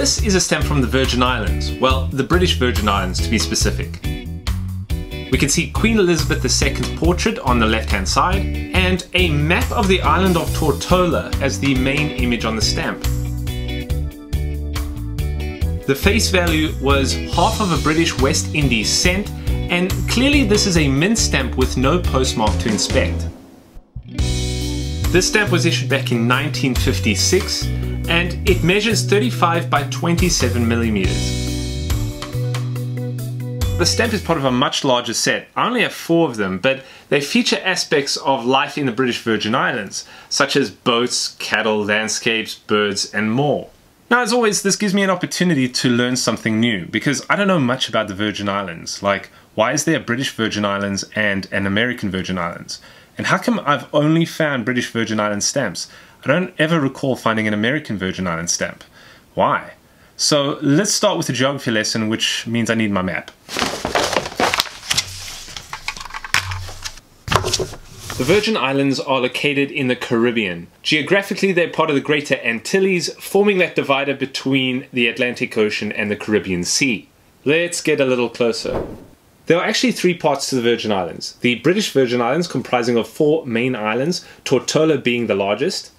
this is a stamp from the Virgin Islands, well, the British Virgin Islands to be specific. We can see Queen Elizabeth II's portrait on the left-hand side, and a map of the island of Tortola as the main image on the stamp. The face value was half of a British West Indies cent, and clearly this is a mint stamp with no postmark to inspect. This stamp was issued back in 1956, and it measures 35 by 27 millimeters. The stamp is part of a much larger set. I only have 4 of them, but they feature aspects of life in the British Virgin Islands, such as boats, cattle, landscapes, birds, and more. Now, as always, this gives me an opportunity to learn something new, because I don't know much about the Virgin Islands. Like, why is there a British Virgin Islands and an American Virgin Islands? And how come I've only found British Virgin Islands stamps? I don't ever recall finding an American Virgin Islands stamp. Why? So let's start with the geography lesson, which means I need my map. The Virgin Islands are located in the Caribbean. Geographically, they're part of the Greater Antilles, forming that divider between the Atlantic Ocean and the Caribbean Sea. Let's get a little closer. There are actually 3 parts to the Virgin Islands. The British Virgin Islands, comprising of 4 main islands, Tortola being the largest.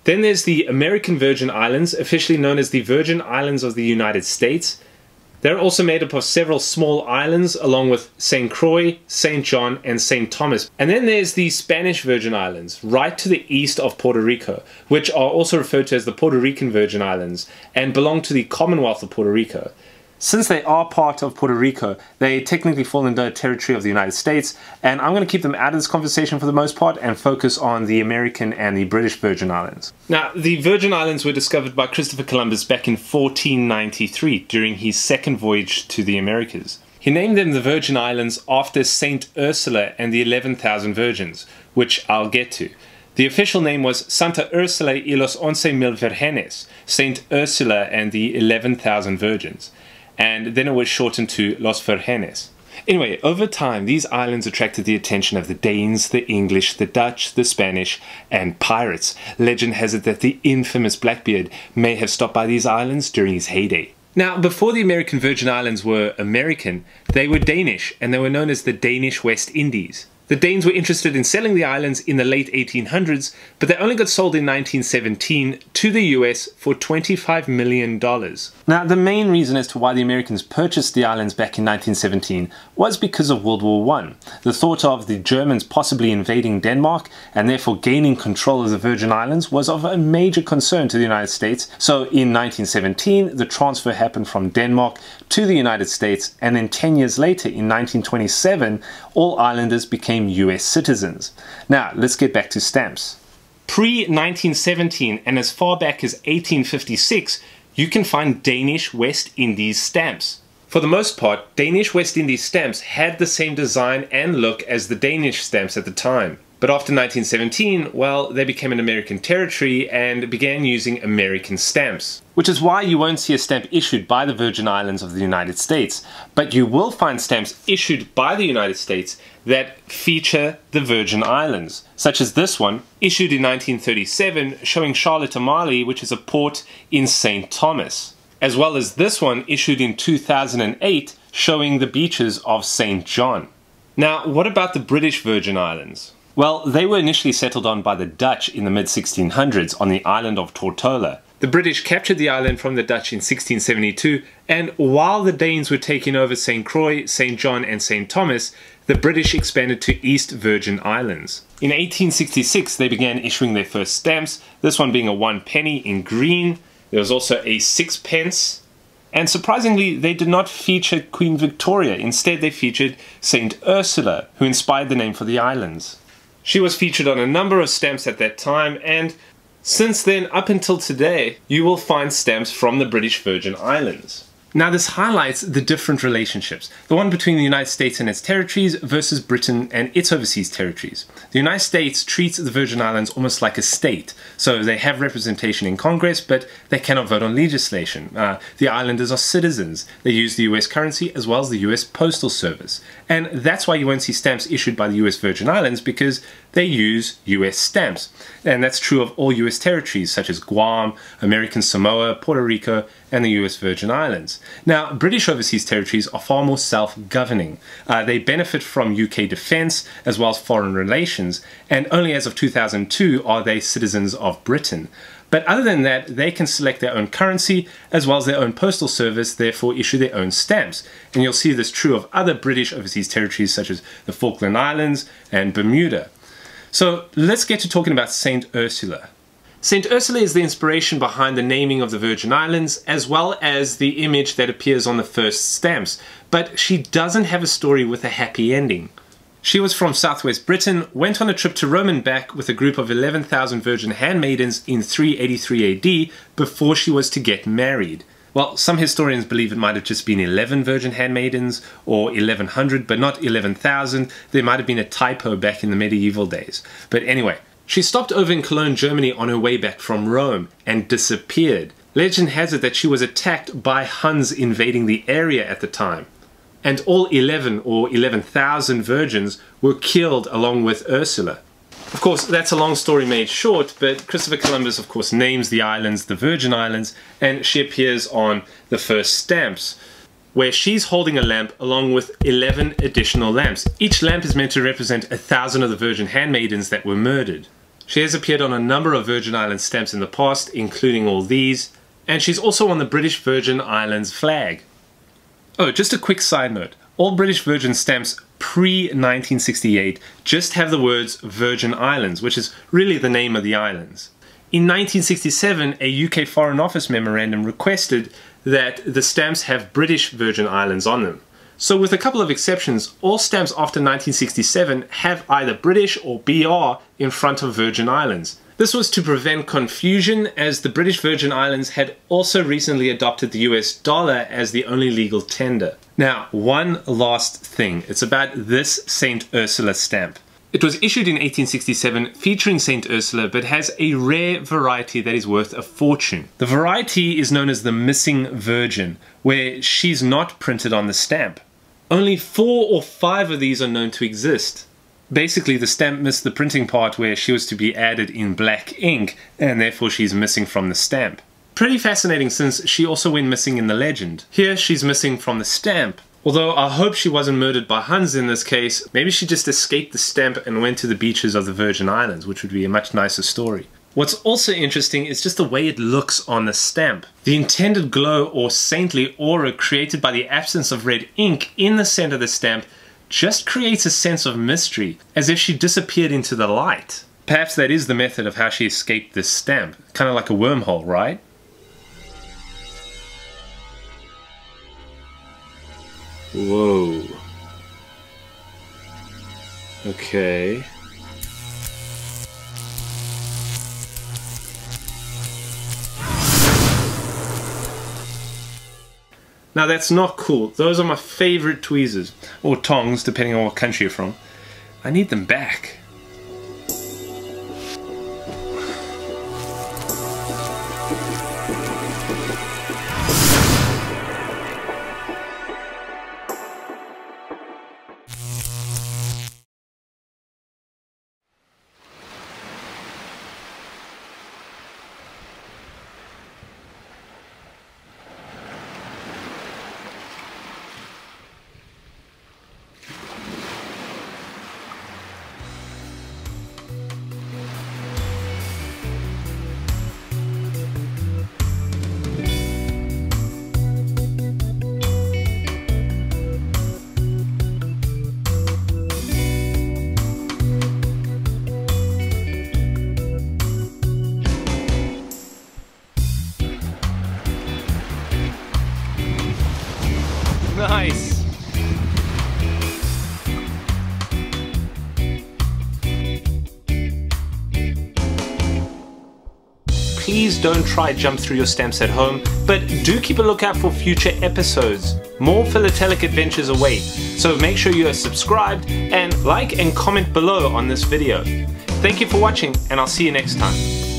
Then there's the American Virgin Islands, officially known as the Virgin Islands of the United States. They're also made up of several small islands, along with St. Croix, St. John, and St. Thomas. And then there's the Spanish Virgin Islands, right to the east of Puerto Rico, which are also referred to as the Puerto Rican Virgin Islands, and belong to the Commonwealth of Puerto Rico. Since they are part of Puerto Rico, they technically fall under territory of the United States, and I'm going to keep them out of this conversation for the most part and focus on the American and the British Virgin Islands. Now, the Virgin Islands were discovered by Christopher Columbus back in 1493 during his second voyage to the Americas. He named them the Virgin Islands after Saint Ursula and the 11,000 Virgins, which I'll get to. The official name was Santa Ursula y los 11,000 Vírgenes, Saint Ursula and the 11,000 Virgins. And then it was shortened to Los Vírgenes. Anyway, over time, these islands attracted the attention of the Danes, the English, the Dutch, the Spanish, and pirates. Legend has it that the infamous Blackbeard may have stopped by these islands during his heyday. Now, before the American Virgin Islands were American, they were Danish, and they were known as the Danish West Indies. The Danes were interested in selling the islands in the late 1800s, but they only got sold in 1917 to the US for $25 million. Now, the main reason as to why the Americans purchased the islands back in 1917 was because of World War I. The thought of the Germans possibly invading Denmark and therefore gaining control of the Virgin Islands was of a major concern to the United States. So in 1917, the transfer happened from Denmark to the United States, and then 10 years later, in 1927, all islanders became US citizens. Now, let's get back to stamps. Pre-1917 and as far back as 1856, you can find Danish West Indies stamps. For the most part, Danish West Indies stamps had the same design and look as the Danish stamps at the time. But after 1917, well, they became an American territory and began using American stamps. Which is why you won't see a stamp issued by the Virgin Islands of the United States, but you will find stamps issued by the United States that feature the Virgin Islands, such as this one, issued in 1937, showing Charlotte Amalie, which is a port in St. Thomas, as well as this one issued in 2008, showing the beaches of St. John. Now, what about the British Virgin Islands? Well, they were initially settled on by the Dutch in the mid-1600s on the island of Tortola. The British captured the island from the Dutch in 1672, and while the Danes were taking over St. Croix, St. John and St. Thomas, the British expanded to East Virgin Islands. In 1866, they began issuing their first stamps, this one being a 1 penny in green. There was also a 6 pence. And surprisingly, they did not feature Queen Victoria. Instead, they featured Saint Ursula, who inspired the name for the islands. She was featured on a number of stamps at that time, and since then, up until today, you will find stamps from the British Virgin Islands. Now, this highlights the different relationships, the one between the United States and its territories versus Britain and its overseas territories. The United States treats the Virgin Islands almost like a state, so they have representation in Congress, but they cannot vote on legislation. The islanders are citizens. They use the US currency as well as the US Postal Service. And that's why you won't see stamps issued by the US Virgin Islands, because they use US stamps. And that's true of all US territories such as Guam, American Samoa, Puerto Rico, and the US Virgin Islands. Now, British overseas territories are far more self-governing. They benefit from UK defence as well as foreign relations, and only as of 2002 are they citizens of Britain. But other than that, they can select their own currency as well as their own postal service, therefore issue their own stamps. And you'll see this true of other British overseas territories such as the Falkland Islands and Bermuda. So let's get to talking about St. Ursula. St. Ursula is the inspiration behind the naming of the Virgin Islands, as well as the image that appears on the first stamps. But she doesn't have a story with a happy ending. She was from southwest Britain, went on a trip to Rome and back with a group of 11,000 virgin handmaidens in 383 AD before she was to get married. Well, some historians believe it might have just been 11 virgin handmaidens or 1100, but not 11,000. There might have been a typo back in the medieval days. But anyway, she stopped over in Cologne, Germany on her way back from Rome and disappeared. Legend has it that she was attacked by Huns invading the area at the time. And all 11 or 11,000 virgins were killed along with Ursula. Of course, that's a long story made short, but Christopher Columbus of course names the islands the Virgin Islands, and she appears on the first stamps, where she's holding a lamp along with 11 additional lamps. Each lamp is meant to represent 1,000 of the virgin handmaidens that were murdered. She has appeared on a number of Virgin Islands stamps in the past, including all these, and she's also on the British Virgin Islands flag. Oh, just a quick side note. All British Virgin stamps pre-1968 just have the words Virgin Islands, which is really the name of the islands. In 1967, a UK Foreign Office memorandum requested that the stamps have British Virgin Islands on them. So with a couple of exceptions, all stamps after 1967 have either British or BR in front of Virgin Islands. This was to prevent confusion, as the British Virgin Islands had also recently adopted the US dollar as the only legal tender. Now, one last thing. It's about this St. Ursula stamp. It was issued in 1867 featuring St. Ursula, but has a rare variety that is worth a fortune. The variety is known as the Missing Virgin, where she's not printed on the stamp. Only 4 or 5 of these are known to exist. Basically, the stamp missed the printing part where she was to be added in black ink, and therefore she's missing from the stamp. Pretty fascinating, since she also went missing in the legend. Here she's missing from the stamp. Although I hope she wasn't murdered by Huns in this case. Maybe she just escaped the stamp and went to the beaches of the Virgin Islands, which would be a much nicer story. What's also interesting is just the way it looks on the stamp. The intended glow or saintly aura created by the absence of red ink in the center of the stamp just creates a sense of mystery, as if she disappeared into the light. Perhaps that is the method of how she escaped this stamp. Kind of like a wormhole, right? Whoa. Okay. Now that's not cool. Those are my favorite tweezers, or tongs, depending on what country you're from. I need them back. Nice! Please don't try jump through your stamps at home, but do keep a lookout for future episodes. More philatelic adventures await, so make sure you are subscribed and like and comment below on this video. Thank you for watching, and I'll see you next time.